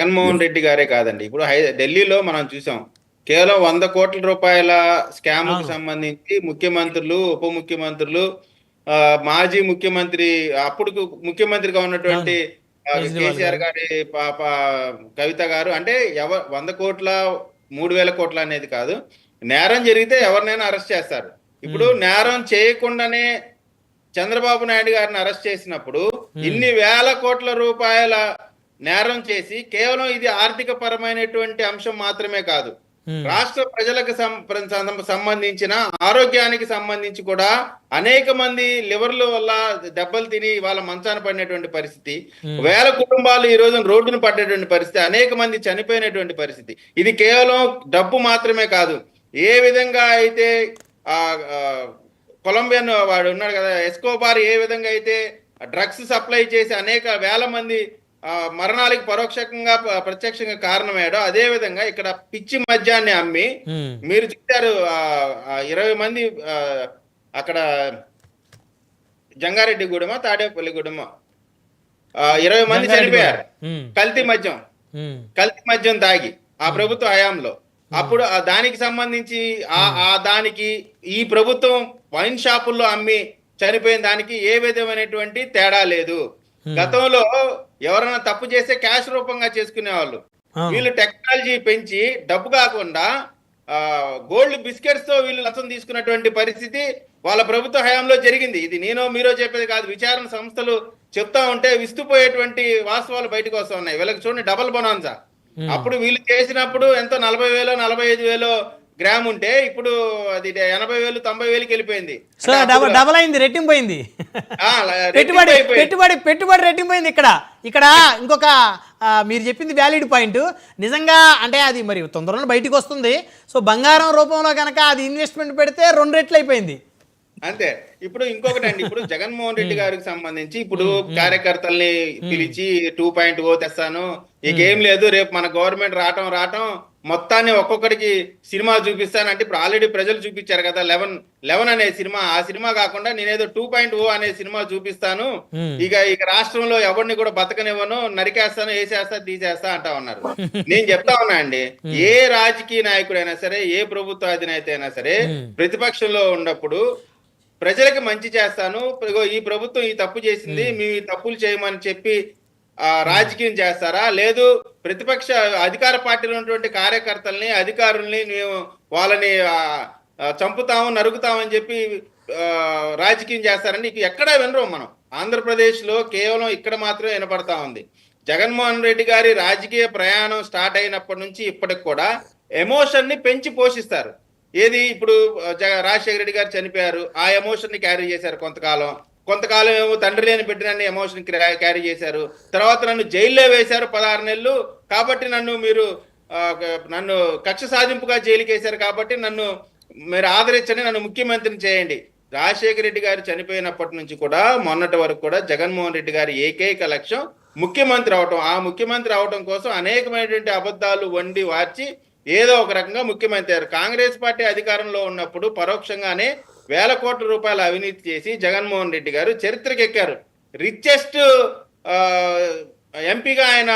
జగన్మోహన్ రెడ్డి గారే కాదండి. ఇప్పుడు ఢిల్లీలో మనం చూసాం. కేవలం 100 కోట్ల రూపాయల స్కామ్‌కు అవును. సంబంధించి ముఖ్యమంత్రులు, ఉప ముఖ్యమంత్రులు, మాజీ ముఖ్యమంత్రి అప్పుడు ముఖ్యమంత్రిగా అవును. ఉన్నటువంటి కేజ్రీవాల్ కేసీఆర్ గారు. గారి పాప కవిత గారు అంటే 100 కోట్ల, 3000 కోట్ల అనేది కాదు. నేరం జరిగితే ఎవరినైనా అరెస్ట్ చేస్తారు. ఇప్పుడు హ్మ్. నేరం చేయకుండానే చంద్రబాబు నాయుడు గారిని అరెస్ట్ చేసినప్పుడు హ్మ్. ఇన్ని వేల కోట్ల రూపాయల నేరం చేసి కేవలం ఇది ఆర్థిక పరమైనటువంటి అంశం మాత్రమే కాదు, హ్మ్. రాష్ట్ర ప్రజలకు సంబంధించిన ఆరోగ్యానికి సంబంధించి కూడా అనేక మంది లివర్ల వల్ల దెబ్బలు తిని వాళ్ళ మంచాన పడినటువంటి పరిస్థితి, హ్మ్. వేల కుటుంబాలు ఈ రోజు రోడ్డున పడ్డటువంటి పరిస్థితి, అనేక మంది చనిపోయినటువంటి పరిస్థితి. ఇది కేవలం డబ్బు మాత్రమే కాదు. ఏ విధంగా అయితే ఆ ఆ, కొలంబియన్ వాడు ఉన్నాడు కదా, ఎస్కోబార్ ఏ విధంగా అయితే డ్రగ్స్ సప్లై చేసి అనేక వేల మంది మరణాలకు పరోక్షంగా ప్రత్యక్షంగా కారణమయ్యాడో, అదే విధంగా ఇక్కడ పిచ్చి మద్యాన్ని అమ్మి హ్మ్. మీరు చూశారు. 20 మంది అక్కడ జంగారెడ్డిగూడెమో తాడేపల్లిగూడెమో 20 మంది జంగారెడ్డిగూడెం. చనిపోయారు. హ్మ్. కల్తీ మద్యం హ్మ్. కల్తీ మద్యం తాగి ఆ హ్మ్. ప్రభుత్వ హయాంలో. అప్పుడు దానికి సంబంధించి హ్మ్. దానికి ఈ ప్రభుత్వం వైన్ షాపుల్లో అమ్మి చనిపోయిన దానికి ఏ విధమైనటువంటి తేడా లేదు. హ్మ్. గతంలో ఎవరైనా తప్పు చేస్తే క్యాష్ రూపంగా చేసుకునేవాళ్ళు. అవును. వీళ్ళు టెక్నాలజీ పెంచి డబ్బు కాకుండా గోల్డ్ బిస్కెట్స్ తో వీళ్ళు లంచం తీసుకున్నటువంటి పరిస్థితి వాళ్ళ ప్రభుత్వ హయాంలో జరిగింది. ఇది నేనో మీరో చెప్పేది కాదు, విచారణ సంస్థలు చెప్తా ఉంటే విస్తుపోయేటువంటి వాస్తవాలు బయటకు వస్తా ఉన్నాయి. వీళ్ళకి చూడండి, డబల్ బొనాన్సా. హ్మ్. అప్పుడు వీళ్ళు చేసినప్పుడు ఎంతో 40,000 45,000 గ్రామ్ ఉంటే ఇప్పుడు అది 80,000 90,000కి వెళ్ళిపోయింది. సో అంటే అప్పుడు డబల్ అయింది, రెట్టింపోయింది. రెట్టింపు పెట్టుబడి అయిపోయింది. పెట్టుబడి పెట్టుబడి రెట్టింపోయింది ఇక్కడ. ఇక్కడ ఇంకొక మీరు చెప్పింది వ్యాలిడ్ పాయింట్. నిజంగా అంటే అది మరి తొందరలో బయటికి వస్తుంది. సో బంగారం రూపంలో కనుక అది ఇన్వెస్ట్మెంట్ పెడితే 2 రెట్లు అయిపోయింది. అంతే. ఇప్పుడు ఇంకొకటి అండి, ఇప్పుడు జగన్మోహన్ రెడ్డి గారికి సంబంధించి ఇప్పుడు హ్మ్. కార్యకర్తల్ని హ్మ్. పిలిచి 2.0 తెస్తాను, హ్మ్. ఇకేం లేదు, రేపు మన గవర్నమెంట్ రావటం మొత్తాన్ని ఒక్కొక్కడికి సినిమా చూపిస్తాను అంటే, ఇప్పుడు ఆల్రెడీ ప్రజలు చూపించారు కదా 11 అనే సినిమా. ఆ సినిమా కాకుండా నేనేదో 2.0 అనే సినిమా చూపిస్తాను, హ్మ్. ఇక రాష్ట్రంలో ఎవరిని కూడా బతకనివ్వను, నరికేస్తాను, వేసేస్తా తీసేస్తా అంటా ఉన్నారు. నేను చెప్తా ఉన్నా అండి, హ్మ్. ఏ రాజకీయ నాయకుడైనా సరే, ఏ ప్రభుత్వ అధినేత అయినా సరే హ్మ్. ప్రతిపక్షంలో ఉన్నప్పుడు ప్రజలకు మంచి చేస్తాను, ఇగో ఈ ప్రభుత్వం ఈ తప్పు చేసింది, హ్మ్. మీ తప్పులు చేయమని చెప్పి హ్మ్. రాజకీయం చేస్తారా? లేదు ప్రతిపక్ష అధికార పార్టీలో ఉన్నటువంటి కార్యకర్తల్ని, అధికారుల్ని మేము వాళ్ళని చంపుతాము, నరుకుతామని చెప్పి రాజకీయం చేస్తారని నీకు ఎక్కడా వినరు. మనం ఆంధ్రప్రదేశ్లో కేవలం ఇక్కడ మాత్రమే వినపడతా ఉంది. జగన్మోహన్ రెడ్డి గారి రాజకీయ ప్రయాణం స్టార్ట్ అయినప్పటి నుంచి ఇప్పటికి కూడా ఎమోషన్ ని పెంచి పోషిస్తారు. ఏది ఇప్పుడు రాజశేఖర రెడ్డి గారు చనిపోయారు, ఆ ఎమోషన్ ని క్యారీ చేశారు కొంతకాలం. కొంతకాలం ఏమో తండ్రి లేని బిడ్డనని ఎమోషన్ క్యారీ చేశారు. తర్వాత నన్ను జైల్లో వేశారు 16 నెలలు, కాబట్టి నన్ను కక్ష సాధింపుగా జైలుకి వేశారు, కాబట్టి నన్ను మీరు ఆదరించండి, నన్ను ముఖ్యమంత్రిని చేయండి. రాజశేఖర రెడ్డి గారు చనిపోయినప్పటి నుంచి కూడా మొన్నటి వరకు కూడా జగన్మోహన్ రెడ్డి గారి ఏకైక లక్ష్యం ముఖ్యమంత్రి అవటం. ఆ ముఖ్యమంత్రి అవటం కోసం అనేకమైనటువంటి అబద్ధాలు వండి వార్చి ఏదో ఒక రకంగా ముఖ్యమంత్రి అయ్యారు. కాంగ్రెస్ పార్టీ అధికారంలో ఉన్నప్పుడు పరోక్షంగానే వేల కోట్ల రూపాయల అవినీతి చేసి జగన్మోహన్ రెడ్డి గారు చరిత్రకెక్కారు. రిచెస్ట్ ఎంపీగా ఆయన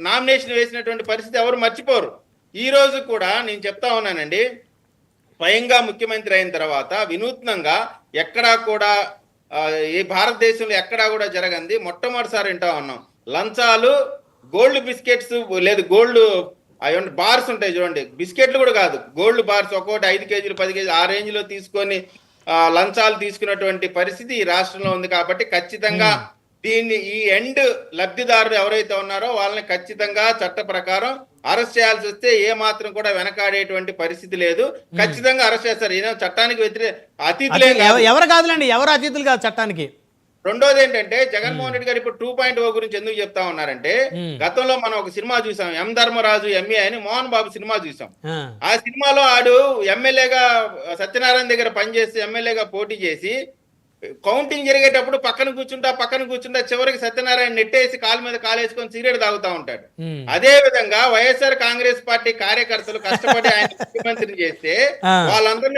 నామినేషన్ వేసినటువంటి పరిస్థితి ఎవరు మర్చిపోరు. ఈ రోజు కూడా నేను చెప్తా ఉన్నానండి, స్వయంగా ముఖ్యమంత్రి అయిన తర్వాత వినూత్నంగా ఎక్కడా కూడా ఈ భారతదేశంలో ఎక్కడా కూడా జరగంది మొట్టమొదటిసారి వింటా ఉన్నాం. లంచాలు, గోల్డ్ బిస్కెట్స్, లేదు గోల్డ్ అవి బార్స్ ఉంటాయి చూడండి, బిస్కెట్లు కూడా కాదు, గోల్డ్ బార్స్ ఒక్కొక్కటి 5 కేజీలు 10 కేజీలు ఆ రేంజ్ లో తీసుకొని లంచాలు తీసుకున్నటువంటి పరిస్థితి ఈ రాష్ట్రంలో ఉంది. కాబట్టి ఖచ్చితంగా హ్మ్. దీన్ని ఈ ఎండ్ లబ్ధిదారులు ఎవరైతే ఉన్నారో వాళ్ళని ఖచ్చితంగా చట్ట ప్రకారం అరెస్ట్ చేయాల్సి వస్తే ఏ మాత్రం కూడా వెనకాడేటువంటి పరిస్థితి లేదు. హ్మ్. ఖచ్చితంగా అరెస్ట్ చేస్తారు. ఏదో చట్టానికి అతిథులేం కాదు. ఎవరు కాదులేండి, ఎవరు అతిథులు కాదు చట్టానికి. రెండోది ఏంటంటే, హ్మ్. జగన్మోహన్ రెడ్డి గారు ఇప్పుడు 2.0 గురించి ఎందుకు చెప్తా ఉన్నారంటే, హ్మ్. గతంలో మనం ఒక సినిమా చూసాం, ఎం ధర్మరాజు ఎంఏ అని, మోహన్ బాబు సినిమా చూసాం. ఆ. ఆ సినిమాలో ఆడు ఎమ్మెల్యేగా సత్యనారాయణ దగ్గర పనిచేసి ఎమ్మెల్యేగా పోటీ చేసి కౌంటింగ్ జరిగేటప్పుడు పక్కన కూర్చుంటా చివరికి సత్యనారాయణ నెట్టేసి కాలు మీద కాలేసుకొని సిగరెట్ తాగుతా ఉంటాడు. హ్మ్. అదే విధంగా వైఎస్ఆర్ కాంగ్రెస్ పార్టీ కార్యకర్తలు కష్టపడి ఆయన ముఖ్యమంత్రిని చేస్తే ఆ. వాళ్ళందరినీ